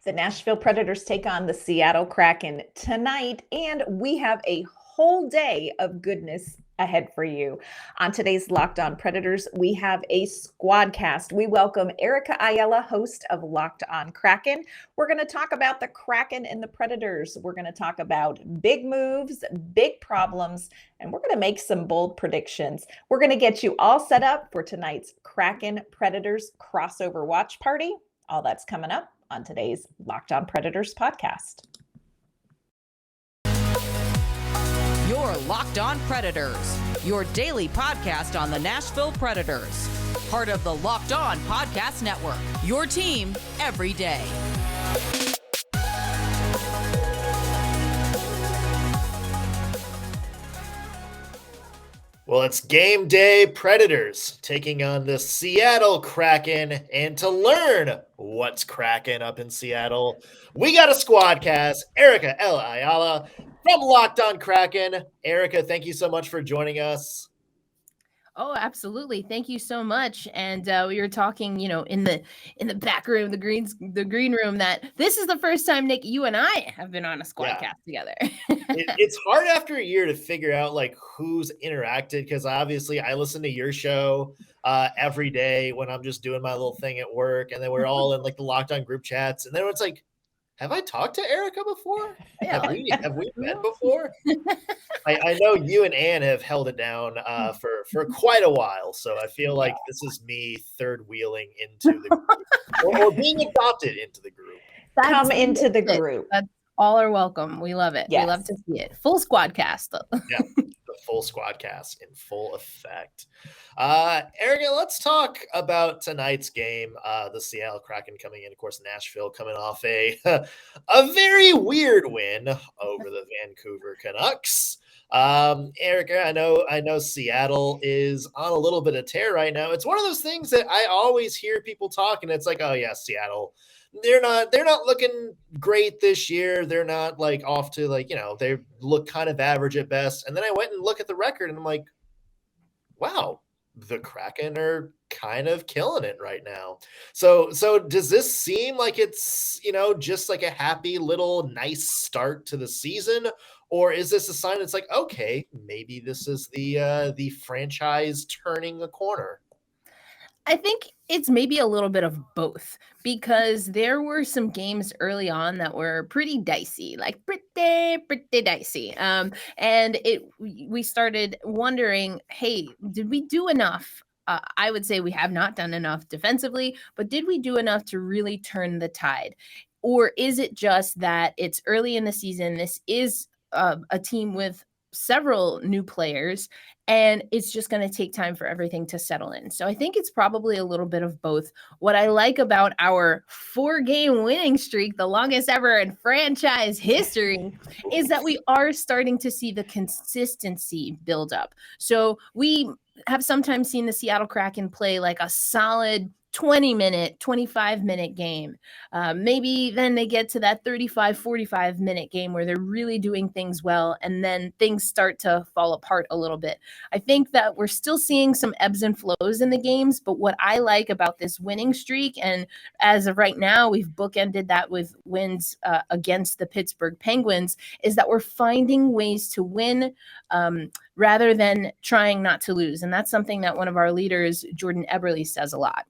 The Nashville Predators take on the Seattle Kraken tonight, and we have a whole day of goodness ahead for you. On today's Locked On Predators, we have a squad cast. We welcome Erica Ayala, host of Locked On Kraken. We're going to talk about the Kraken and the Predators. We're going to talk about big moves, big problems, and we're going to make some bold predictions. We're going to get you all set up for tonight's Kraken Predators crossover watch party. All that's coming up on today's Locked On Predators podcast. You're Locked On Predators, your daily podcast on the Nashville Predators. Part of the Locked On Podcast Network, your team every day. Well, it's game day. Predators taking on the Seattle Kraken. And to learn what's cracking up in Seattle, we got a squad cast. Erica Ayala from Locked On Kraken. Erica, thank you so much for joining us. Oh, absolutely. Thank you so much. And we were talking, in the back room, the green room, that this is the first time, Nick, you and I have been on a squad cast together. It's hard after a year to figure out like who's interacted, because obviously I listen to your show every day when I'm just doing my little thing at work, and then we're all in like the Locked On group chats, and then it's like, have I talked to Erica before? Yeah, have we met before? I know you and Ann have held it down for quite a while, so I feel like this is me third wheeling into the group or being adopted into the group. Come into the group. That's all are welcome. We love it. Yes. We love to see it. Full squad cast. Yeah, the full squad cast in full effect. Erica, let's talk about tonight's game. The Seattle Kraken coming in, of course, Nashville coming off a very weird win over the Vancouver Canucks. Erica, I know Seattle is on a little bit of tear right now. It's one of those things that I always hear people talk, and it's like, oh yeah, Seattle. They're not looking great this year. They're not like off to like, they look kind of average at best. And then I went and look at the record and I'm like, wow, the Kraken are kind of killing it right now. So does this seem like it's, just like a happy little nice start to the season? Or is this a sign that's like, okay, maybe this is the franchise turning a corner? I think it's maybe a little bit of both, because there were some games early on that were pretty dicey, like pretty dicey. And we started wondering, hey, did we do enough? I would say we have not done enough defensively, but did we do enough to really turn the tide? Or is it just that it's early in the season? This is a team with several new players, and it's just going to take time for everything to settle in. So I think it's probably a little bit of both. What I like about our 4-game winning streak, the longest ever in franchise history, is that we are starting to see the consistency build up. So we have sometimes seen the Seattle Kraken play like a solid 20-minute, 25-minute game. Maybe then they get to that 35, 45-minute game where they're really doing things well, and then things start to fall apart a little bit. I think that we're still seeing some ebbs and flows in the games, but what I like about this winning streak, and as of right now, we've bookended that with wins against the Pittsburgh Penguins, is that we're finding ways to win rather than trying not to lose. And that's something that one of our leaders, Jordan Eberle, says a lot.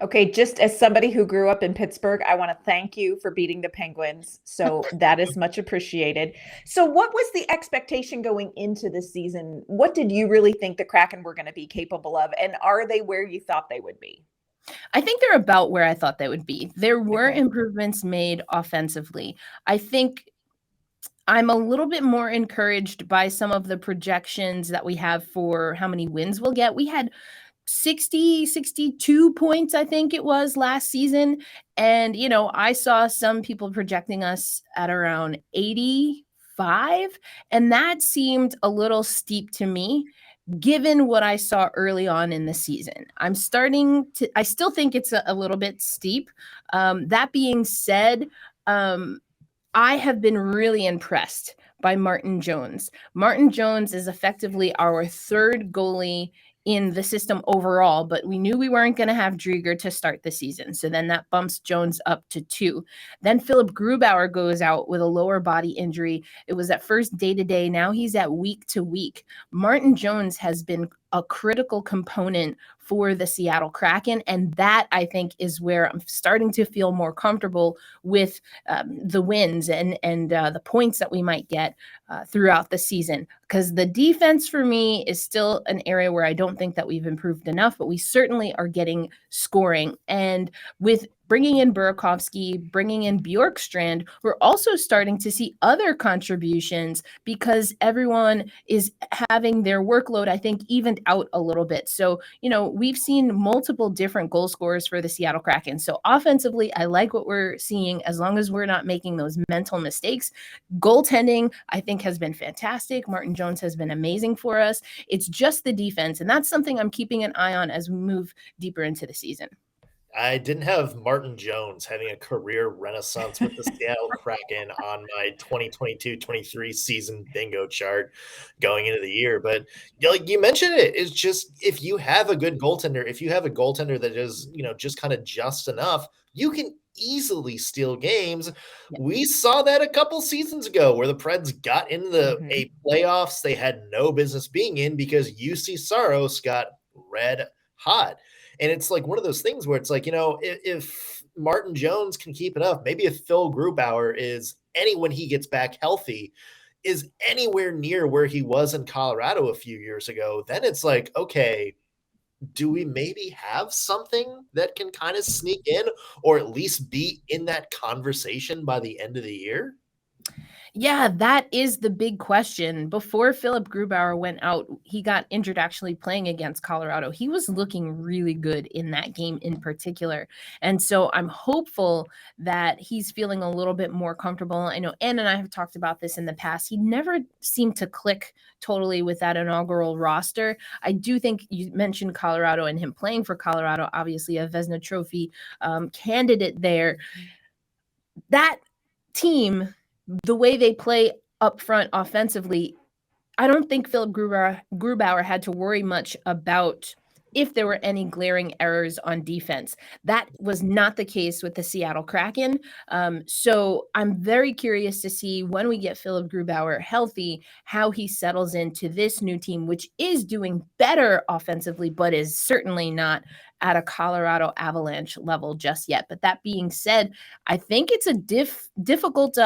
Okay, just as somebody who grew up in Pittsburgh, I want to thank you for beating the Penguins. So that is much appreciated. So what was the expectation going into the season? What did you really think the Kraken were going to be capable of? And are they where you thought they would be? I think they're about where I thought they would be. There were improvements made offensively. I think I'm a little bit more encouraged by some of the projections that we have for how many wins we'll get. We had 62 points, I think it was, last season. And, I saw some people projecting us at around 85, and that seemed a little steep to me, given what I saw early on in the season. I still think it's a little bit steep. That being said, I have been really impressed by Martin Jones. Martin Jones is effectively our third goalie in the system overall, but we knew we weren't going to have Drieger to start the season. So then that bumps Jones up to 2. Then Philip Grubauer goes out with a lower body injury. It was at first day-to-day. Now he's at week-to-week. Martin Jones has been a critical component for the Seattle Kraken. And that, I think, is where I'm starting to feel more comfortable with the wins and the points that we might get throughout the season. Because the defense for me is still an area where I don't think that we've improved enough, but we certainly are getting scoring. And with bringing in Burakovsky, bringing in Bjorkstrand, we're also starting to see other contributions because everyone is having their workload, I think, evened out a little bit. So, we've seen multiple different goal scorers for the Seattle Kraken. So offensively, I like what we're seeing as long as we're not making those mental mistakes. Goaltending, I think, has been fantastic. Martin Jones has been amazing for us. It's just the defense, and that's something I'm keeping an eye on as we move deeper into the season. I didn't have Martin Jones having a career renaissance with the Seattle Kraken on my 2022-23 season bingo chart going into the year. But like you mentioned it's just if you have a good goaltender, if you have a goaltender that is, just kind of just enough, you can easily steal games. Yeah. We saw that a couple seasons ago where the Preds got into the playoffs they had no business being in because UC Saros got red hot. And it's like one of those things where it's like, if Martin Jones can keep it up, maybe if Phil Grubauer when he gets back healthy, is anywhere near where he was in Colorado a few years ago, then it's like, okay, do we maybe have something that can kind of sneak in or at least be in that conversation by the end of the year? Yeah, that is the big question. Before Philip Grubauer went out, he got injured actually playing against Colorado. He was looking really good in that game in particular. And so I'm hopeful that he's feeling a little bit more comfortable. I know Ann and I have talked about this in the past. He never seemed to click totally with that inaugural roster. I do think you mentioned Colorado and him playing for Colorado, obviously a Vezina Trophy candidate there. That team, the way they play up front offensively, I don't think Philip Grubauer had to worry much about if there were any glaring errors on defense. That was not the case with the Seattle Kraken. So I'm very curious to see when we get Philip Grubauer healthy, how he settles into this new team, which is doing better offensively, but is certainly not at a Colorado Avalanche level just yet. But that being said, I think it's a difficult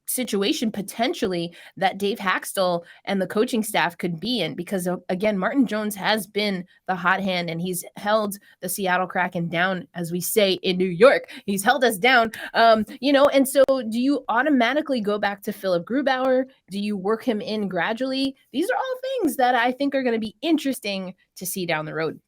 situation potentially that Dave Haxtell and the coaching staff could be in because, again, Martin Jones has been the hot hand and he's held the Seattle Kraken down, as we say in New York. He's held us down, and so do you automatically go back to Philip Grubauer? Do you work him in gradually? These are all things that I think are going to be interesting to see down the road.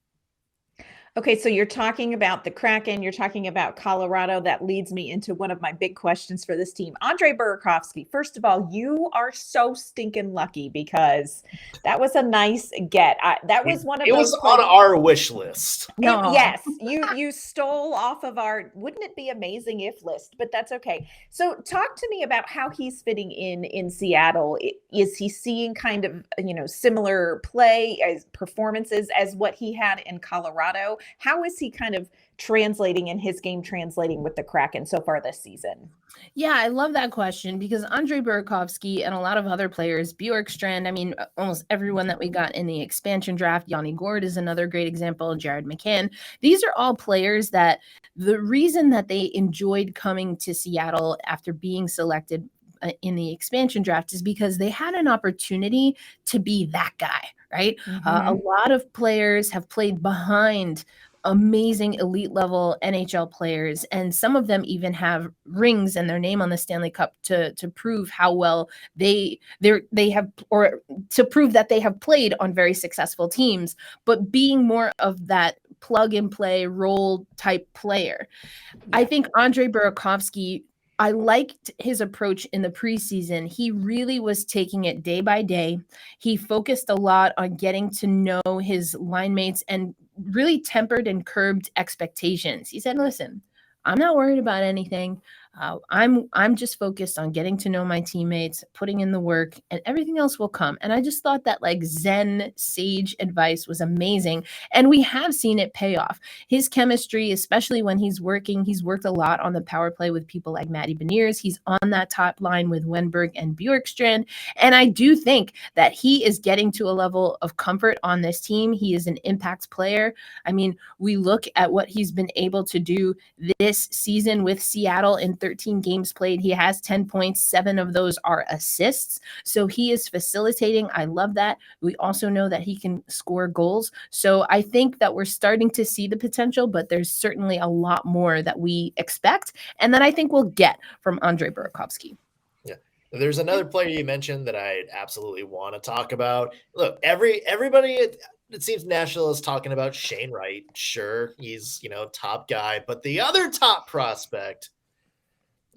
Okay, so you're talking about the Kraken, you're talking about Colorado. That leads me into one of my big questions for this team. Andre Burakovsky, first of all, you are so stinking lucky because that was a nice get. That was one of those. It was on our wish list. No. Yes, you stole off of our wouldn't it be amazing if list, but that's okay. So talk to me about how he's fitting in Seattle. Is he seeing kind of, similar play as performances as what he had in Colorado? How is he kind of translating in his game, translating with the Kraken so far this season? Yeah, I love that question because Andre Burakovsky and a lot of other players, Bjorkstrand, almost everyone that we got in the expansion draft, Yanni Gourde is another great example, Jared McCann. These are all players that the reason that they enjoyed coming to Seattle after being selected in the expansion draft is because they had an opportunity to be that guy, right? A lot of players have played behind amazing elite level NHL players, and some of them even have rings and their name on the Stanley Cup to prove how well they have, or to prove that they have played on very successful teams, but being more of that plug and play role type player. I think Andre Burakovsky, I liked his approach in the preseason. He really was taking it day by day. He focused a lot on getting to know his line mates and really tempered and curbed expectations. He said, listen, I'm not worried about anything. I'm just focused on getting to know my teammates, putting in the work, and everything else will come. And I just thought that like Zen sage advice was amazing, and we have seen it pay off. His chemistry, especially when he's worked a lot on the power play with people like Matty Beniers. He's on that top line with Wenberg and Bjorkstrand, and I do think that he is getting to a level of comfort on this team. He is an impact player. I mean, we look at what he's been able to do this season with Seattle in 13 games played. He has 10 points. 7 of those are assists. So he is facilitating. I love that. We also know that he can score goals. So I think that we're starting to see the potential, but there's certainly a lot more that we expect and that I think we'll get from Andre Burakovsky. Yeah. There's another player you mentioned that I absolutely want to talk about. Look, everybody, it seems Nashville is talking about Shane Wright. Sure, he's, top guy, but the other top prospect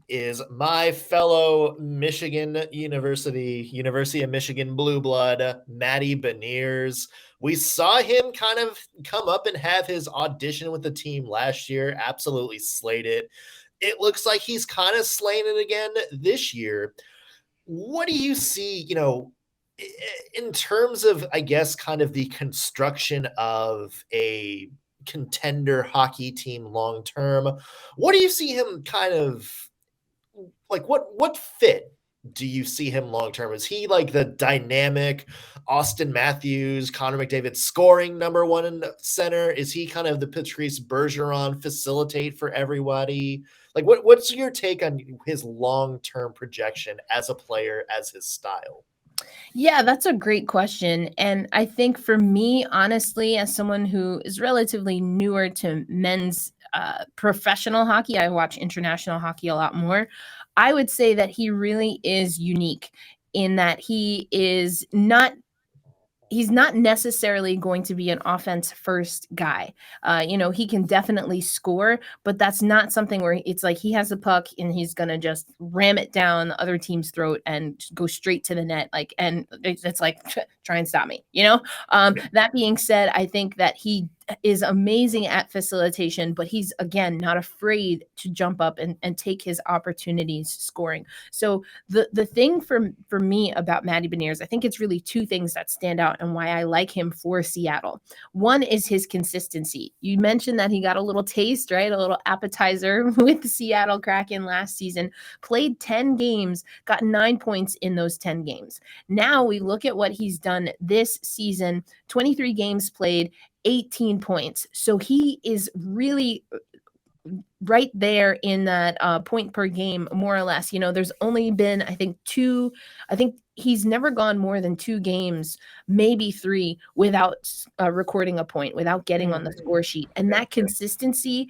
is my fellow University of Michigan blue blood, Matty Beniers. We saw him kind of come up and have his audition with the team last year, absolutely slayed it. It looks like he's kind of slaying it again this year. What do you see, in terms of, I guess, kind of the construction of a contender hockey team long term? What do you see him kind of like? What fit do you see him long term? Is he like the dynamic Austin Matthews, Connor McDavid scoring number one in the center? Is he kind of the Patrice Bergeron facilitate for everybody? Like, what's your take on his long-term projection as a player, as his style? Yeah, that's a great question. And I think for me, honestly, as someone who is relatively newer to men's professional hockey, I watch international hockey a lot more. I would say that he really is unique in that he's not necessarily going to be an offense first guy. He can definitely score, but that's not something where it's like he has the puck and he's going to just ram it down the other team's throat and go straight to the net. And it's like, try and stop me, That being said, I think that he is amazing at facilitation, but he's, again, not afraid to jump up and take his opportunities scoring. So the thing for me about Matty Beniers, I think it's really 2 things that stand out and why I like him for Seattle. One is his consistency. You mentioned that he got a little taste, right? A little appetizer with the Seattle Kraken last season, played 10 games, got 9 points in those 10 games. Now we look at what he's done this season, 23 games played, 18 points. So he is really right there in that point per game, more or less. There's only been, I think he's never gone more than 2 games, maybe 3, without recording a point, without getting on the score sheet. And that consistency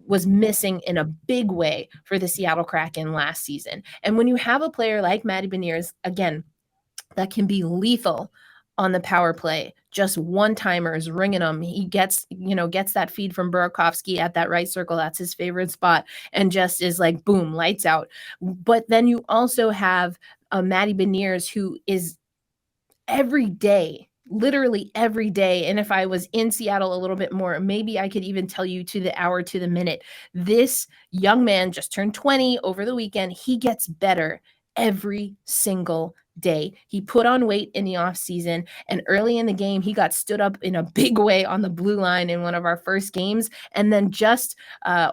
was missing in a big way for the Seattle Kraken last season. And when you have a player like Matty Beniers, again, that can be lethal on the power play, just one-timers, ringing them. He gets that feed from Burakovsky at that right circle. That's his favorite spot, and just is like, boom, lights out. But then you also have Matty Beniers, who is every day, literally every day. And if I was in Seattle a little bit more, maybe I could even tell you to the hour, to the minute. This young man just turned 20 over the weekend. He gets better every single day. He put on weight in the off season, and early in the game, he got stood up in a big way on the blue line in one of our first games. And then just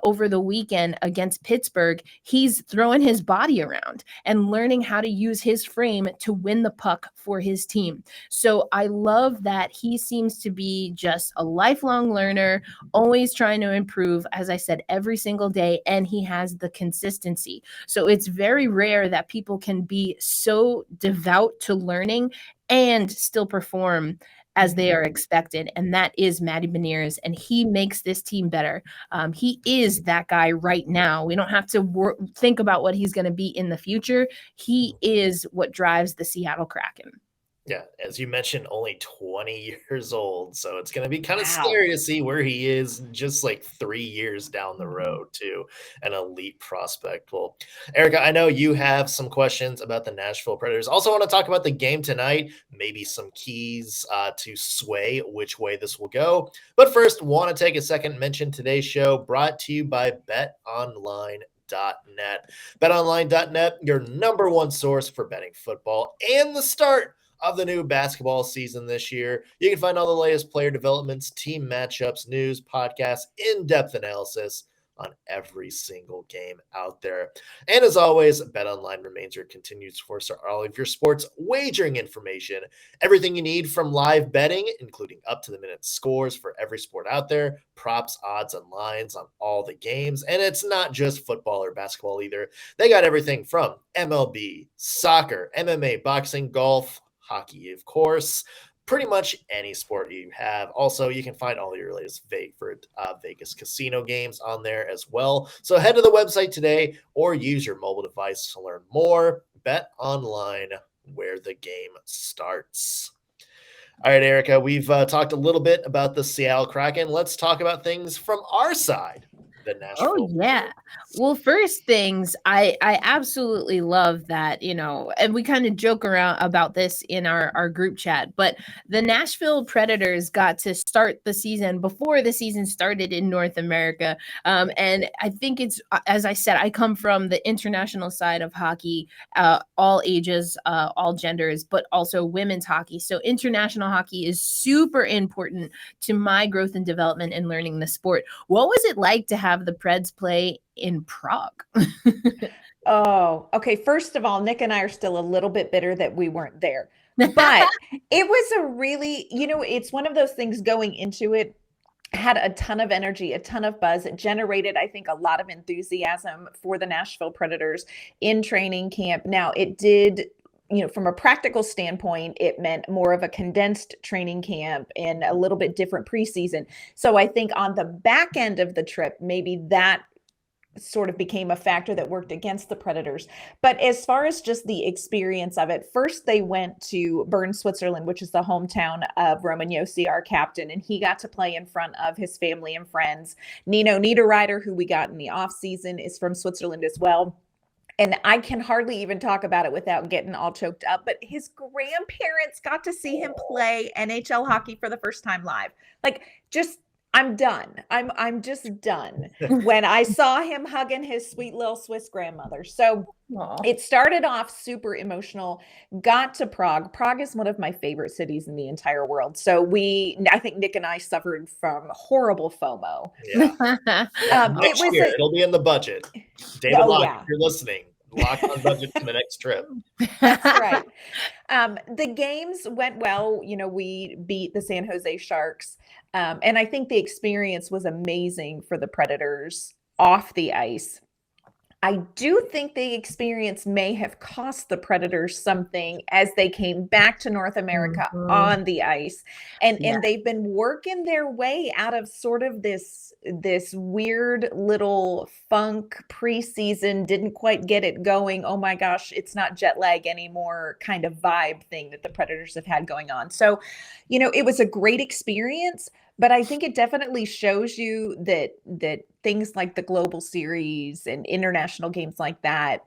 over the weekend against Pittsburgh, he's throwing his body around and learning how to use his frame to win the puck for his team. So I love that he seems to be just a lifelong learner, always trying to improve, as I said, every single day, and he has the consistency. So it's very rare that people can be so devout to learning and still perform as they are expected. And that is Matty Beniers, and he makes this team better. He is that guy right now. We don't have to think about what he's going to be in the future. He is what drives the Seattle Kraken. Yeah, as you mentioned, only 20 years old. So it's going to be kind of scary to see where he is just like 3 years down the road to an elite prospect. Well, Erica, I know you have some questions about the Nashville Predators. Also want to talk about the game tonight, maybe some keys to sway which way this will go. But first, want to take a second and mention today's show brought to you by BetOnline.ag. BetOnline.net. BetOnline.net, your number one source for betting football and the start of the new basketball season this year. You can find all the latest player developments, team matchups, news, podcasts, in-depth analysis on every single game out there. And as always, BetOnline remains your continued source for all of your sports wagering information. Everything you need from live betting, including up-to-the-minute scores for every sport out there, props, odds, and lines on all the games. And it's not just football or basketball either. They got everything from MLB, soccer, MMA, boxing, golf, hockey, of course, pretty much any sport you have. Also, you can find all your latest Vegas casino games on there as well. So head to the website today or use your mobile device to learn more. Bet online, where the game starts. All right, Erica, we've talked a little bit about the Seattle Kraken. Let's talk about things from our side. The Nashville. Oh yeah. Well, first things, I absolutely love that, and we kind of joke around about this in our group chat, but the Nashville Predators got to start the season before the season started in North America. And I think it's, as I said, I come from the international side of hockey, all ages, all genders, but also women's hockey. So international hockey is super important to my growth and development and learning the sport. What was it like to have the Preds play in Prague? Oh, okay. First of all, Nick and I are still a little bit bitter that we weren't there, but it was a really, it's one of those things going into it had a ton of energy, a ton of buzz. It generated, I think, a lot of enthusiasm for the Nashville Predators in training camp. Now, it did, from a practical standpoint, it meant more of a condensed training camp and a little bit different preseason. So I think on the back end of the trip, maybe that sort of became a factor that worked against the Predators. But as far as just the experience of it, first they went to Bern, Switzerland, which is the hometown of Roman Josi, our captain, and he got to play in front of his family and friends. Nino Niederreiter, who we got in the offseason, is from Switzerland as well. And I can hardly even talk about it without getting all choked up. But his grandparents got to see him play NHL hockey for the first time live. I'm done. I'm just done when I saw him hugging his sweet little Swiss grandmother. So it started off super emotional, got to Prague. Prague is one of my favorite cities in the entire world. So I think Nick and I suffered from horrible FOMO. Yeah. It'll be in the budget. David Locke, if you're listening, lock on budget for the next trip. That's right. The games went well. We beat the San Jose Sharks. And I think the experience was amazing for the Predators off the ice. I do think the experience may have cost the Predators something as they came back to North America on the ice. And they've been working their way out of sort of this weird little funk preseason, didn't quite get it going. Oh my gosh, it's not jet lag anymore kind of vibe thing that the Predators have had going on. So, it was a great experience. But I think it definitely shows you that things like the Global Series and international games like that,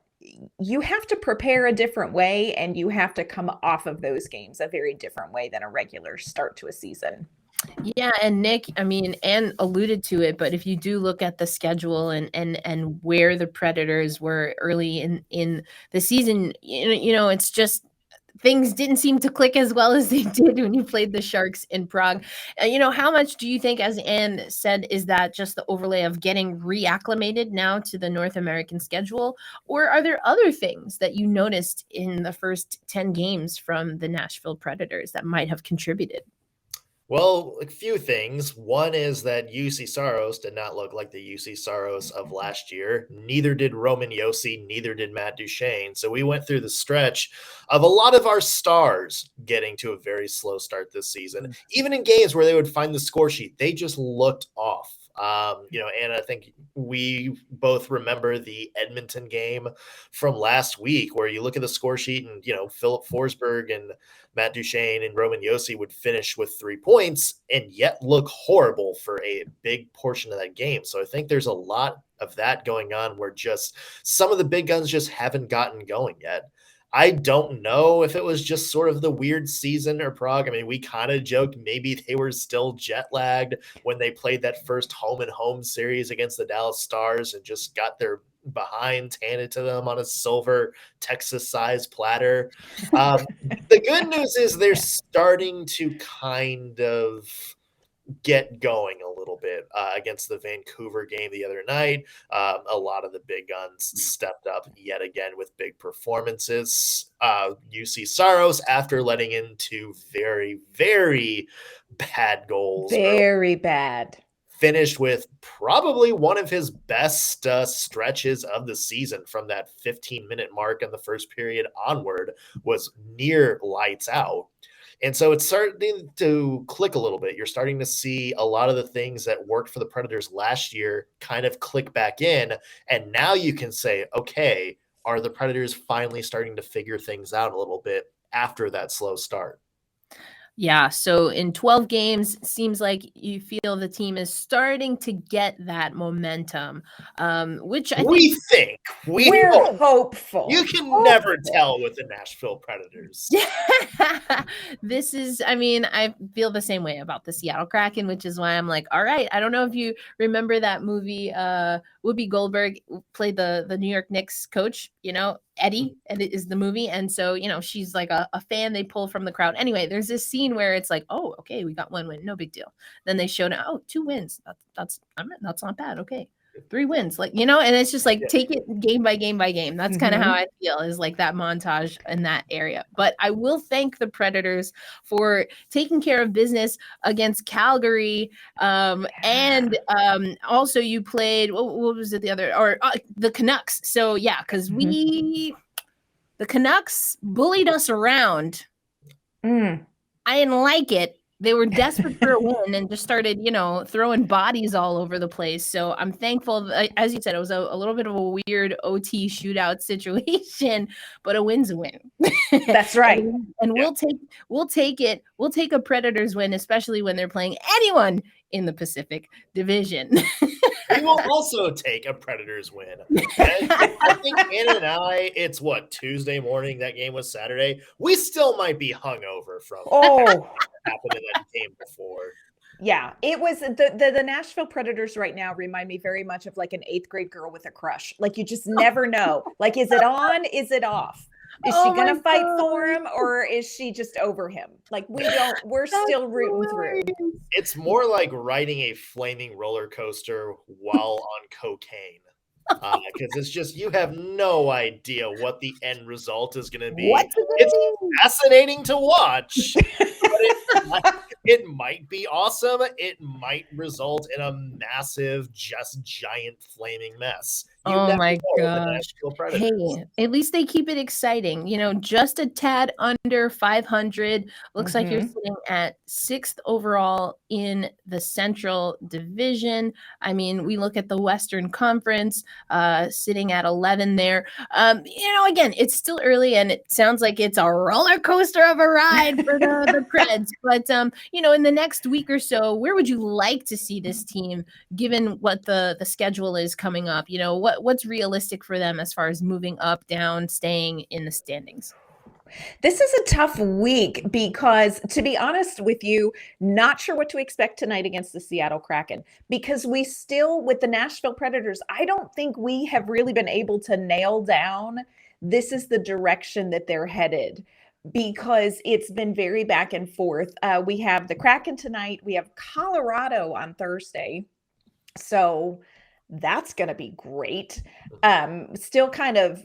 you have to prepare a different way and you have to come off of those games a very different way than a regular start to a season. Yeah, and Nick, Ann alluded to it, but if you do look at the schedule and where the Predators were early in the season, it's just things didn't seem to click as well as they did when you played the Sharks in Prague. How much do you think, as Ann said, is that just the overlay of getting reacclimated now to the North American schedule? Or are there other things that you noticed in the first 10 games from the Nashville Predators that might have contributed? Well, a few things. One is that UC Saros did not look like the UC Saros of last year. Neither did Roman Josi, neither did Matt Duchene. So we went through the stretch of a lot of our stars getting to a very slow start this season. Even in games where they would find the score sheet, they just looked off. And I think we both remember the Edmonton game from last week where you look at the score sheet and, Philip Forsberg and Matt Duchene and Roman Josi would finish with 3 points and yet look horrible for a big portion of that game. So I think there's a lot of that going on where just some of the big guns just haven't gotten going yet. I don't know if it was just sort of the weird season or Prague. We kind of joked maybe they were still jet lagged when they played that first home and home series against the Dallas Stars and just got their behind, handed to them on a silver Texas-sized platter. The good news is they're starting to kind of get going a little bit against the Vancouver game the other night. A lot of the big guns stepped up yet again with big performances. UC Saros, after letting in two very, very bad goals. Very bad. Finished with probably one of his best stretches of the season from that 15-minute mark in the first period onward, was near lights out. And so it's starting to click a little bit. You're starting to see a lot of the things that worked for the Predators last year kind of click back in. And now you can say, okay, are the Predators finally starting to figure things out a little bit after that slow start? Yeah, so in 12 games, seems like you feel the team is starting to get that momentum, which we're hopeful. You can never tell with the Nashville Predators. This is, I mean, I feel the same way about the Seattle Kraken, which is why I'm like, all right, I don't know if you remember that movie, Whoopi Goldberg played the New York Knicks coach, Eddie, and it is the movie. And so, she's like a fan they pull from the crowd. Anyway, there's this scene where it's like, oh, okay, we got one win. No big deal. Then they showed, 2 wins. That's not bad. Okay. 3 wins, and it's just like, take it game by game by game. That's kind of how I feel, is like that montage in that area. But I will thank the Predators for taking care of business against Calgary. And also you played, what was it, the Canucks. So yeah, because the Canucks bullied us around. I didn't like it. They were desperate for a win and just started, throwing bodies all over the place. So I'm thankful. As you said, it was a little bit of a weird OT shootout situation, but a win's a win. That's right. and we'll take it. We'll take a Predators win, especially when they're playing anyone in the Pacific Division. We will also take a Predators win. I think Anna and I, it's Tuesday morning. That game was Saturday. We still might be hungover from what happened in that game before. Yeah, it was the Nashville Predators right now remind me very much of like an 8th grade girl with a crush. Like, you just never know. Like, is it on? Is it off? Is she going to fight for him, or is she just over him? Like, we're still rooting through. It's more like riding a flaming roller coaster while on cocaine. Because it's just, you have no idea what the end result is going to be. It's fascinating to watch. But it might be awesome. It might result in a massive, just giant flaming mess. Oh my God. Hey, at least they keep it exciting. Just a tad under 500. Looks like you're sitting at 6th overall in the Central Division. I mean, we look at the Western Conference, sitting at 11 there. Again, it's still early and it sounds like it's a roller coaster of a ride for the Preds. But, in the next week or so, where would you like to see this team, given what the schedule is coming up? What's realistic for them as far as moving up, down, staying in the standings? This is a tough week because, to be honest with you, not sure what to expect tonight against the Seattle Kraken, because we still, with the Nashville Predators, I don't think we have really been able to nail down this is the direction that they're headed, because it's been very back and forth. We have the Kraken tonight. We have Colorado on Thursday. So that's going to be great. Still kind of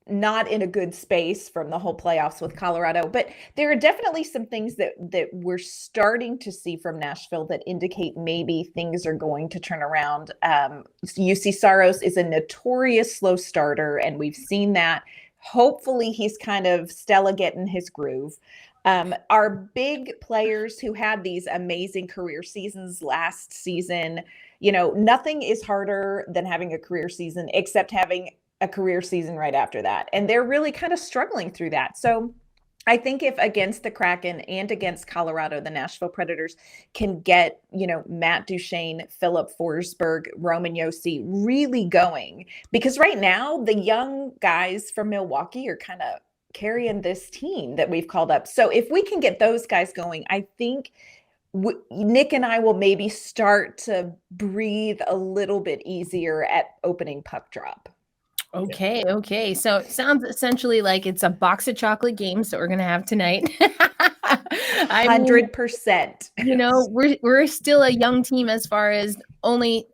not in a good space from the whole playoffs with Colorado, but there are definitely some things that we're starting to see from Nashville that indicate maybe things are going to turn around. UC Saros is a notorious slow starter, and we've seen that. Hopefully he's kind of Stella getting his groove. Our big players who had these amazing career seasons last season, nothing is harder than having a career season except having a career season right after that. And they're really kind of struggling through that. So I think if against the Kraken and against Colorado, the Nashville Predators can get, Matt Duchene, Philip Forsberg, Roman Josi really going, because right now the young guys from Milwaukee are kind of carrying this team that we've called up. So if we can get those guys going, I think Nick and I will maybe start to breathe a little bit easier at opening puck drop. Okay. So it sounds essentially like it's a box of chocolate games that we're gonna have tonight. I mean, 100%. we're still a young team as far as only,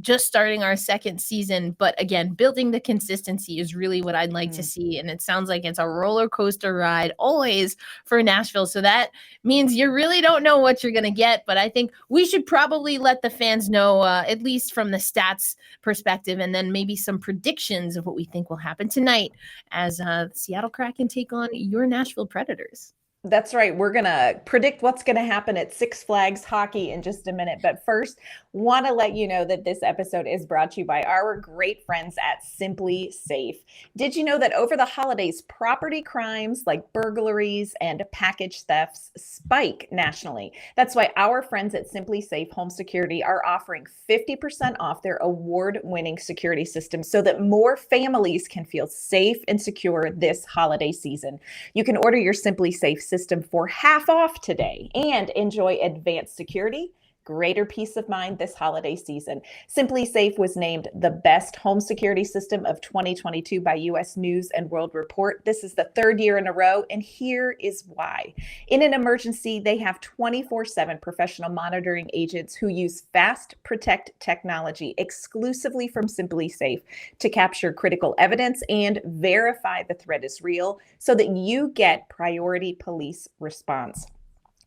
just starting our second season, but again, building the consistency is really what I'd like to see. And it sounds like it's a roller coaster ride always for Nashville. So that means you really don't know what you're going to get. But I think we should probably let the fans know, at least from the stats perspective, and then maybe some predictions of what we think will happen tonight as Seattle Kraken take on your Nashville Predators. That's right. We're going to predict what's going to happen at Six Flags Hockey in just a minute. But first, want to let you know that this episode is brought to you by our great friends at Simply Safe. Did you know that over the holidays, property crimes like burglaries and package thefts spike nationally? That's why our friends at Simply Safe Home Security are offering 50% off their award-winning security system so that more families can feel safe and secure this holiday season. You can order your Simply Safe system for half off today and enjoy advanced security, greater peace of mind this holiday season. Simply Safe was named the best home security system of 2022 by U.S. News and World Report. This is the third year in a row, and here is why. In an emergency, they have 24/7 professional monitoring agents who use Fast Protect technology exclusively from Simply Safe to capture critical evidence and verify the threat is real so that you get priority police response.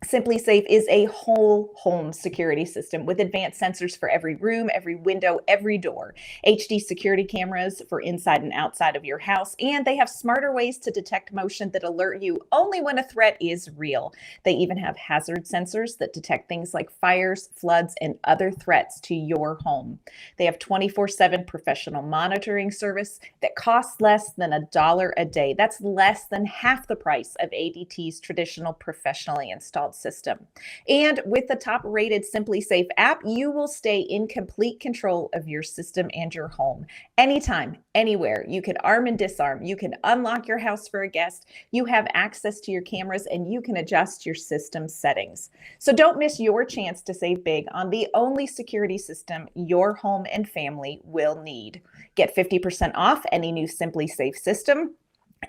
Simply Safe is a whole home security system with advanced sensors for every room, every window, every door, HD security cameras for inside and outside of your house, and they have smarter ways to detect motion that alert you only when a threat is real. They even have hazard sensors that detect things like fires, floods, and other threats to your home. They have 24/7 professional monitoring service that costs less than $1 a day. That's less than half the price of ADT's traditional professionally installed system. And with the top-rated Simply Safe app, you will stay in complete control of your system and your home. Anytime, anywhere, you can arm and disarm. You can unlock your house for a guest. You have access to your cameras, and you can adjust your system settings. So don't miss your chance to save big on the only security system your home and family will need. Get 50% off any new Simply Safe system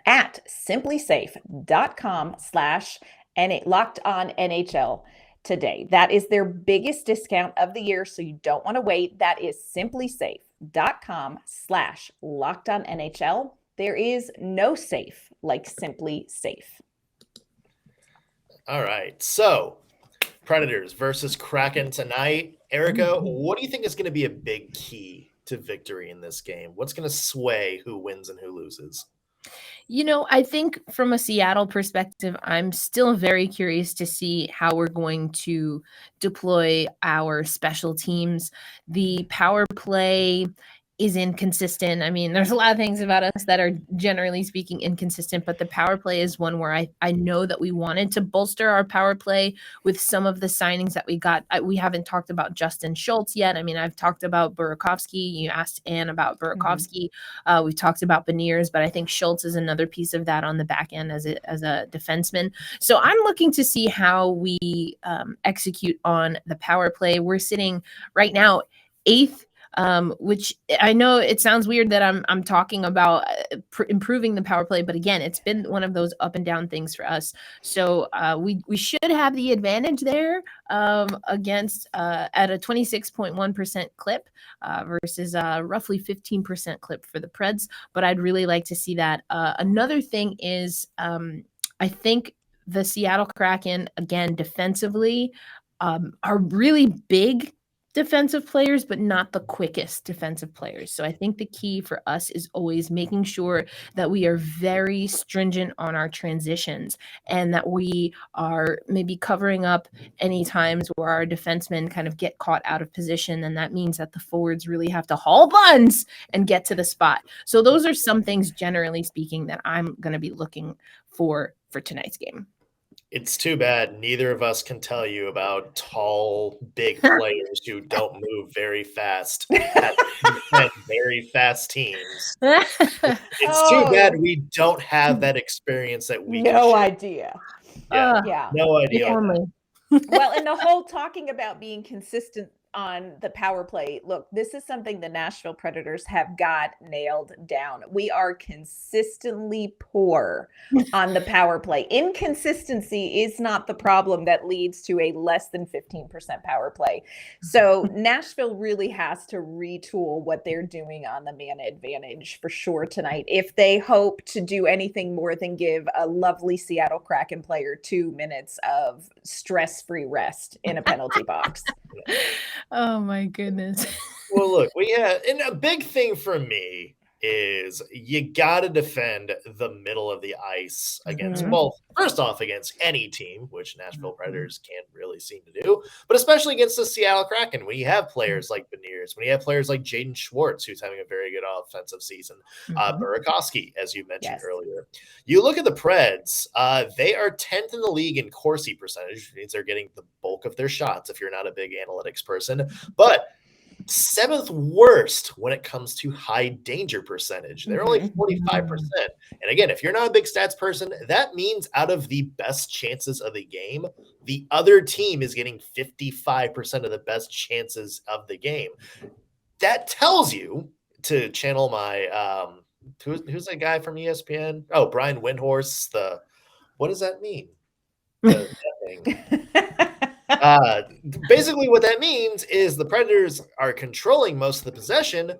at simplysafe.com/Locked On NHL today. That is their biggest discount of the year, so you don't want to wait. That is simplysafe.com/Locked On NHL. There is no safe like Simply Safe. All right. So, Predators versus Kraken tonight. Erica, what do you think is going to be a big key to victory in this game? What's going to sway who wins and who loses? I think from a Seattle perspective, I'm still very curious to see how we're going to deploy our special teams. The power play is inconsistent. I mean, there's a lot of things about us that are generally speaking inconsistent, but the power play is one where I know that we wanted to bolster our power play with some of the signings that we got. We haven't talked about Justin Schultz yet. I mean, I've talked about Burakovsky. You asked Anne about Burakovsky. We've talked about Beniers, but I think Schultz is another piece of that on the back end as a defenseman. So I'm looking to see how we execute on the power play. We're sitting right now 8th, which I know it sounds weird that I'm talking about improving the power play, but again, it's been one of those up and down things for us. So we should have the advantage there against at a 26.1% clip versus roughly 15% clip for the Preds. But I'd really like to see that. Another thing is I think the Seattle Kraken, again, defensively are really big defensive players, but not the quickest defensive players. So I think the key for us is always making sure that we are very stringent on our transitions and that we are maybe covering up any times where our defensemen kind of get caught out of position. And that means that the forwards really have to haul buns and get to the spot. So those are some things, generally speaking, that I'm going to be looking for tonight's game. It's too bad neither of us can tell you about tall, big players who don't move very fast at very fast teams. It's too bad we don't have that experience that we No idea. Yeah, no idea. Well, and the whole talking about being consistent on the power play. Look, this is something the Nashville Predators have got nailed down. We are consistently poor on the power play. Inconsistency is not the problem that leads to a less than 15% power play. So Nashville really has to retool what they're doing on the man advantage for sure tonight, if they hope to do anything more than give a lovely Seattle Kraken player 2 minutes of stress-free rest in a penalty box. Oh my goodness. Well, look, and a big thing for me is you got to defend the middle of the ice against, well, first off, against any team, which Nashville Predators can't really seem to do, but especially against the Seattle Kraken, when you have players like Beniers, when you have players like Jaden Schwartz, who's having a very good offensive season, Burakovsky, as you mentioned earlier. You look at the Preds, they are 10th in the league in Corsi percentage, which means they're getting the bulk of their shots if you're not a big analytics person, but 7th worst when it comes to high danger percentage. They're only 45%. And again, if you're not a big stats person, that means out of the best chances of the game, the other team is getting 55% of the best chances of the game. That tells you, to channel my who's that guy from ESPN? Oh, Brian Windhorst. What does that mean? That thing. Basically what that means is the Predators are controlling most of the possession,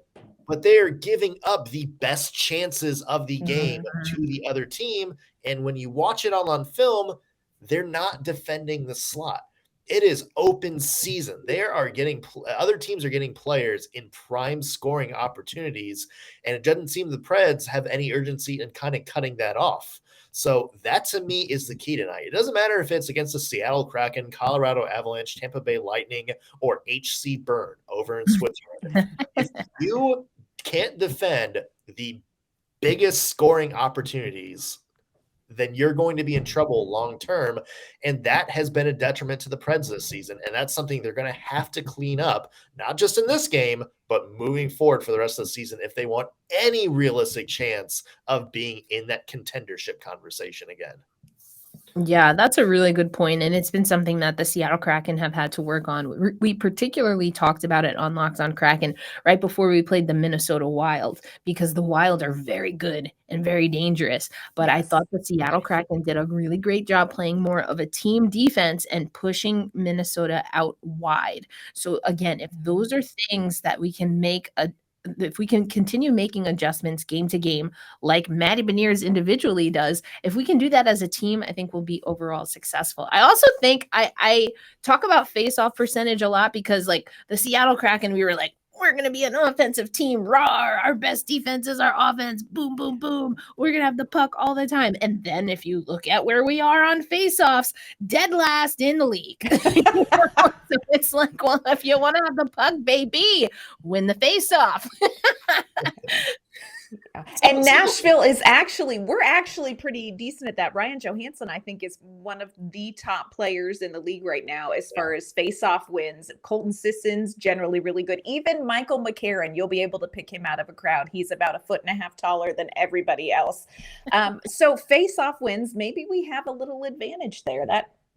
but they're giving up the best chances of the game to the other team. And when you watch it all on film, they're not defending the slot. It is open season. They are getting other teams are getting players in prime scoring opportunities, and it doesn't seem the Preds have any urgency in kind of cutting that off. So that, to me, is the key tonight. It doesn't matter if it's against the Seattle Kraken, Colorado Avalanche, Tampa Bay Lightning, or HC Bern over in Switzerland. If you can't defend the biggest scoring opportunities, then you're going to be in trouble long term. And that has been a detriment to the Preds this season. And that's something they're going to have to clean up, not just in this game, but moving forward for the rest of the season if they want any realistic chance of being in that contendership conversation again. Yeah, that's a really good point. And it's been something that the Seattle Kraken have had to work on. We particularly talked about it on Locked On Kraken right before we played the Minnesota Wild, because the Wild are very good and very dangerous. But I thought the Seattle Kraken did a really great job playing more of a team defense and pushing Minnesota out wide. So again, if those are things that we can if we can continue making adjustments game to game, like Matty Beniers individually does, if we can do that as a team, I think we'll be overall successful. I also think I talk about face-off percentage a lot because, like, the Seattle Kraken, we were like, we're going to be an offensive team. Raw. Our best defense is our offense. Boom, boom, boom. We're going to have the puck all the time. And then if you look at where we are on face-offs, dead last in the league. So it's like, well, if you want to have the puck, baby, win the face-off. And Nashville is we're actually pretty decent at that. Ryan Johansson, I think, is one of the top players in the league right now as far as face-off wins. Colton Sisson's generally really good. Even Michael McCarron, you'll be able to pick him out of a crowd. He's about 1.5 feet taller than everybody else. So face-off wins, maybe we have a little advantage there.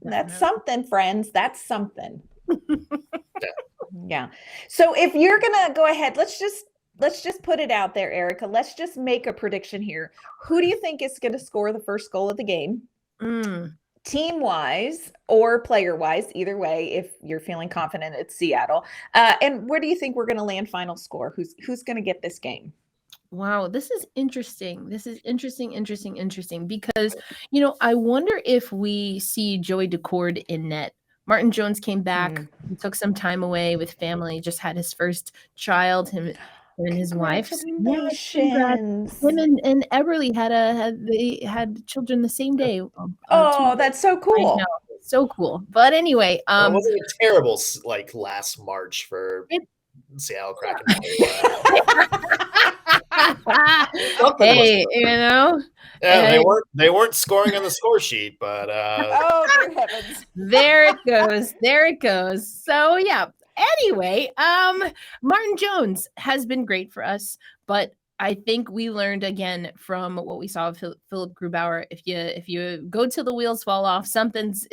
That's something, friends. That's something. Yeah. So if you're gonna go ahead, let's just put it out there, Erica. Let's just make a prediction here. Who do you think is going to score the first goal of the game? Team-wise or player-wise, either way, if you're feeling confident it's Seattle. And where do you think we're going to land final score? Who's going to get this game? Wow, this is interesting. This is interesting because, I wonder if we see Joey Decord in net. Martin Jones came back, he took some time away with family, just had his first child, him and his wife. Him and Eberle had children the same day. That's so cool. I know, so cool. But anyway, it wasn't a terrible last March for Seattle Kraken. Hey, Yeah, they weren't scoring on the score sheet, but oh dear heavens. There it goes. So yeah. Anyway, Martin Jones has been great for us, but I think we learned again from what we saw of Philip Grubauer. If you go till the wheels fall off, something's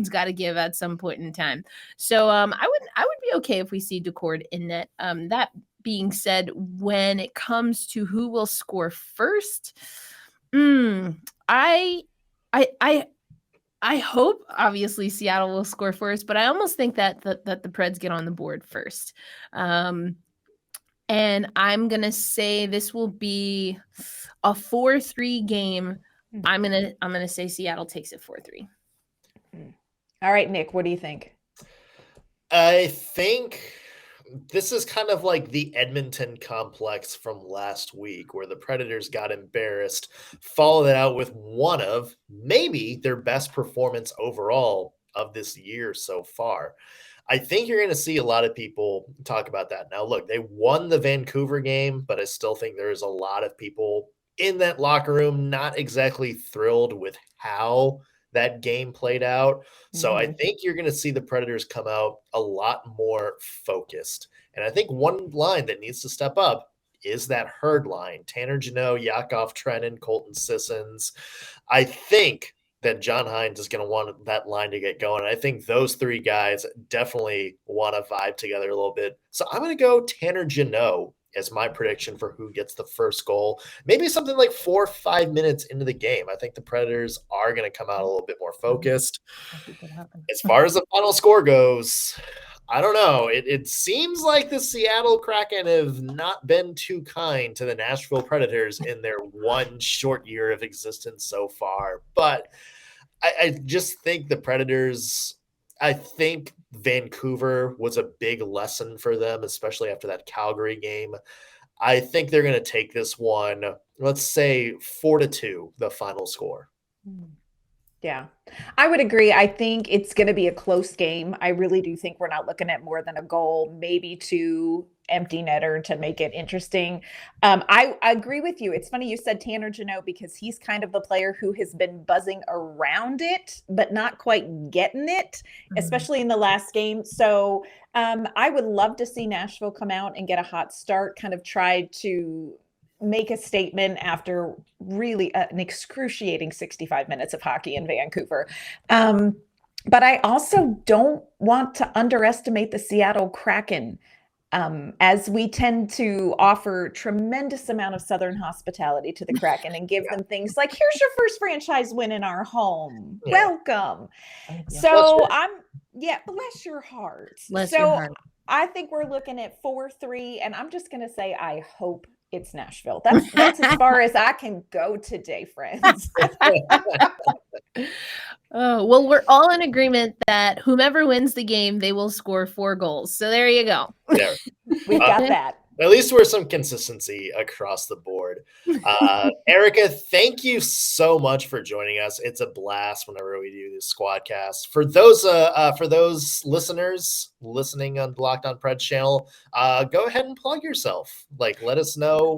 got to give at some point in time. So I would be okay if we see Decord in net. That being said, when it comes to who will score first, I hope obviously Seattle will score first, but I almost think that the Preds get on the board first. And I'm going to say this will be a 4-3 game. I'm going to say Seattle takes it 4-3. All right, Nick, what do you think? I think this is kind of like the Edmonton complex from last week where the Predators got embarrassed, followed it out with one of maybe their best performance overall of this year so far. I think you're going to see a lot of people talk about that. Now, look, they won the Vancouver game, but I still think there's a lot of people in that locker room not exactly thrilled with how that game played out. So I think you're going to see the Predators come out a lot more focused. And I think one line that needs to step up is that Herd line. Tanner Jeannot, Yakov Trenin, Colton Sissons. I think that John Hines is going to want that line to get going. I think those three guys definitely want to vibe together a little bit. So I'm going to go Tanner Jeannot as my prediction for who gets the first goal. Maybe something like 4 or 5 minutes into the game. I think the Predators are going to come out a little bit more focused. As far as the final score goes, I don't know. It seems like the Seattle Kraken have not been too kind to the Nashville Predators in their one short year of existence so far. But I just think the Predators, I think Vancouver was a big lesson for them, especially after that Calgary game. I think they're going to take this one, let's say 4-2, the final score. Yeah, I would agree. I think it's going to be a close game. I really do think we're not looking at more than a goal, maybe 2 empty netter to make it interesting. I agree with you. It's funny you said Tanner Jeannot because he's kind of the player who has been buzzing around it, but not quite getting it, especially in the last game. So I would love to see Nashville come out and get a hot start, kind of try to make a statement after really an excruciating 65 minutes of hockey in Vancouver. But I also don't want to underestimate the Seattle Kraken, as we tend to offer tremendous amount of Southern hospitality to the Kraken and give them things like, here's your first franchise win in our home. Welcome. So bless your heart. Bless your heart. I think we're looking at 4-3, and I'm just going to say, I hope it's Nashville. That's as far as I can go today, friends. Oh, well, we're all in agreement that whomever wins the game, they will score 4 goals. So there you go. There. We've got that. At least we're some consistency across the board. Erica, thank you so much for joining us. It's a blast whenever we do this Squadcast. For those listeners listening on the Locked On Preds channel, go ahead and plug yourself. Let us know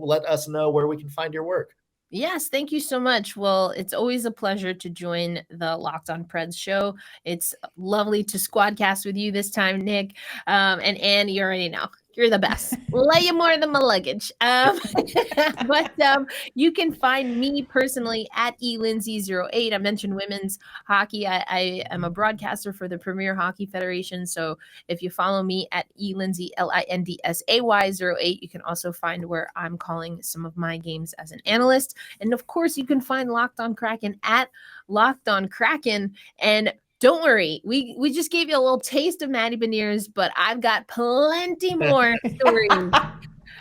where we can find your work. Yes, thank you so much. Well, it's always a pleasure to join the Locked On Preds show. It's lovely to Squadcast with you this time, Nick. And Ann, you already know. You're the best. Lay you more than my luggage. But you can find me personally at elindsay08. I mentioned women's hockey. I am a broadcaster for the Premier Hockey Federation. So if you follow me at elindsay, LINDSAY08, you can also find where I'm calling some of my games as an analyst. And of course, you can find Locked On Kraken at Locked On Kraken. And don't worry, we just gave you a little taste of Matty Beniers, but I've got plenty more stories.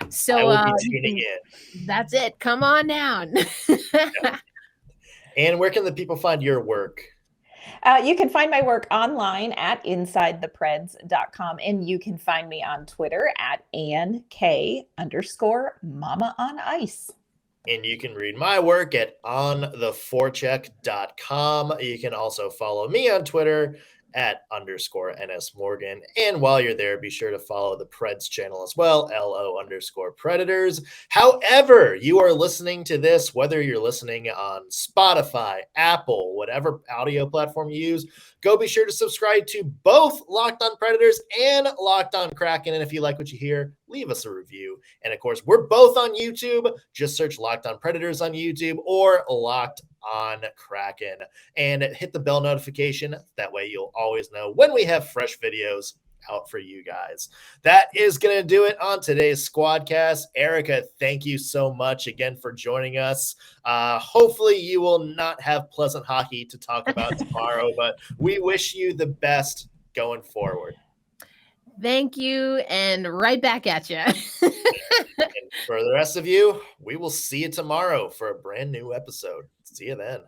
So I will be tuning in. That's it. Come on down. And where can the people find your work? You can find my work online at InsideThePreds.com, and you can find me on Twitter at AnnK_Mama on Ice. And you can read my work at ontheforecheck.com. You can also follow me on Twitter at _NSMorgan. And while you're there, be sure to follow the Preds channel as well, LO_Predators. However, you are listening to this, whether you're listening on Spotify, Apple, whatever audio platform you use, go be sure to subscribe to both Locked On Predators and Locked On Kraken. And if you like what you hear, leave us a review. And of course, we're both on YouTube. Just search Locked On Predators on YouTube or Locked On Kraken and hit the bell notification. That way you'll always know when we have fresh videos out for you guys. That is going to do it on today's Squadcast. Erica, thank you so much again for joining us. Hopefully you will not have pleasant hockey to talk about tomorrow, but we wish you the best going forward. Thank you, and right back at you. And for the rest of you, we will see you tomorrow for a brand new episode. See you then.